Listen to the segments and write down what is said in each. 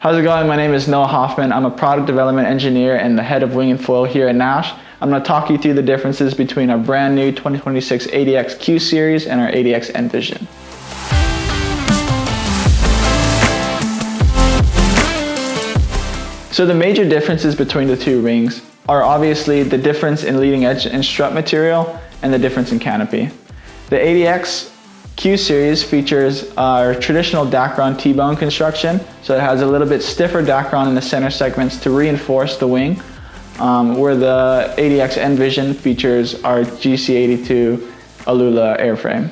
How's it going? My name is Hoffman. I'm a product development engineer and the head of wing and foil here at Naish. I'm going to talk you through the differences between our brand new 2026 ADX Q series and our ADX Nvision. So the major differences between the two wings are obviously the difference in leading edge and strut material and the difference in canopy. The ADX Q series features our traditional Dacron T-bone construction, so it has a little bit stiffer Dacron in the center segments to reinforce the wing, where the ADX Nvision features our GC82 Alula airframe.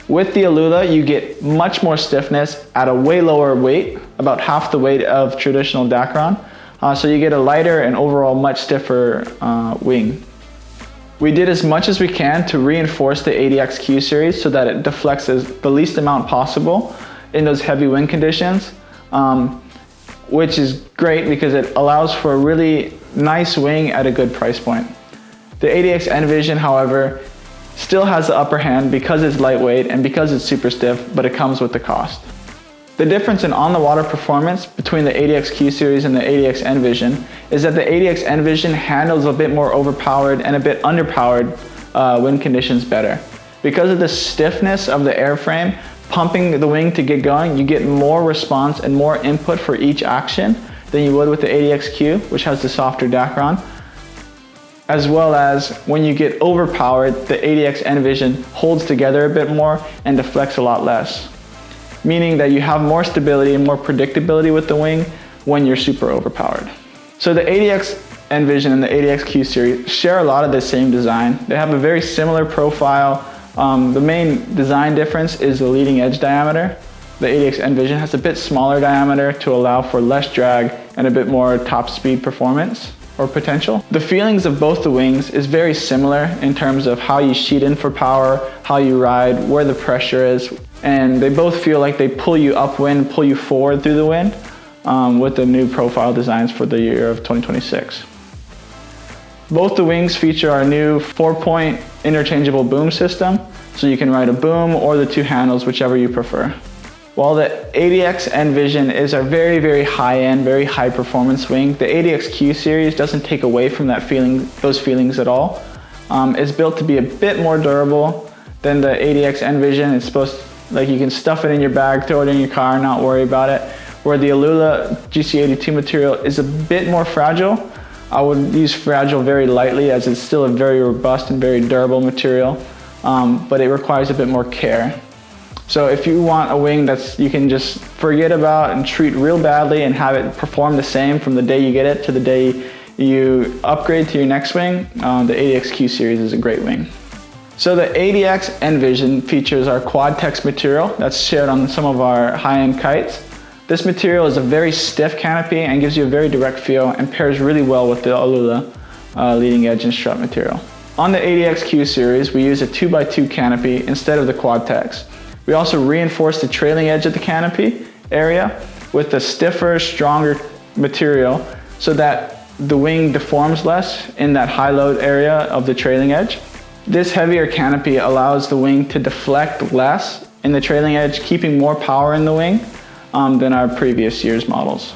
With the Alula, you get much more stiffness at a way lower weight, about half the weight of traditional Dacron, so you get a lighter and overall much stiffer wing. We did as much as we can to reinforce the ADX Q series so that it deflects the least amount possible in those heavy wind conditions, which is great because it allows for a really nice wing at a good price point. The ADX Nvision, however, still has the upper hand because it's lightweight and because it's super stiff, but it comes with the cost. The difference in on-the-water performance between the ADX Q series and the ADX Nvision is that the ADX Nvision handles a bit more overpowered and a bit underpowered wind conditions better. Because of the stiffness of the airframe, pumping the wing to get going, you get more response and more input for each action than you would with the ADX Q, which has the softer Dacron. As well as when you get overpowered, the ADX Nvision holds together a bit more and deflects a lot less, meaning that you have more stability and more predictability with the wing when you're super overpowered. So the ADX Nvision and the ADX Q series share a lot of the same design. They have a very similar profile. The main design difference is the leading edge diameter. The ADX Nvision has a bit smaller diameter to allow for less drag and a bit more top speed performance or potential. The feelings of both the wings is very similar in terms of how you sheet in for power, how you ride, where the pressure is, and they both feel like they pull you upwind, pull you forward through the wind with the new profile designs for the year of 2026. Both the wings feature our new 4-point interchangeable boom system, so you can ride a boom or the two handles, whichever you prefer. While the ADX Nvision is a very, very high-end, very high-performance wing, the ADX Q series doesn't take away from those feelings at all. It's built to be a bit more durable than the ADX Nvision. It's supposed to, like, you can stuff it in your bag, throw it in your car, not worry about it. Where the Alula GC82 material is a bit more fragile. I would use fragile very lightly as it's still a very robust and very durable material, but it requires a bit more care. So if you want a wing that's you can just forget about and treat real badly and have it perform the same from the day you get it to the day you upgrade to your next wing, the ADX Q series is a great wing. So the ADX Nvision features our Quad-Tex material that's shared on some of our high-end kites. This material is a very stiff canopy and gives you a very direct feel and pairs really well with the Alula leading edge and strut material. On the ADX Q series, we use a 2x2 canopy instead of the Quad-Tex. We also reinforce the trailing edge of the canopy area with a stiffer, stronger material so that the wing deforms less in that high load area of the trailing edge. This heavier canopy allows the wing to deflect less in the trailing edge, keeping more power in the wing than our previous year's models.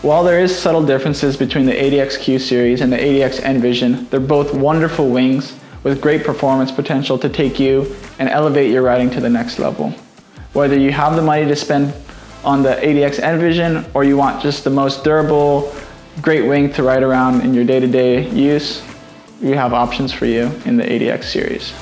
While there is subtle differences between the ADX Q series and the ADX Nvision, they're both wonderful wings with great performance potential to take you and elevate your riding to the next level. Whether you have the money to spend on the ADX Nvision or you want just the most durable, great wing to ride around in your day-to-day use, we have options for you in the ADX series.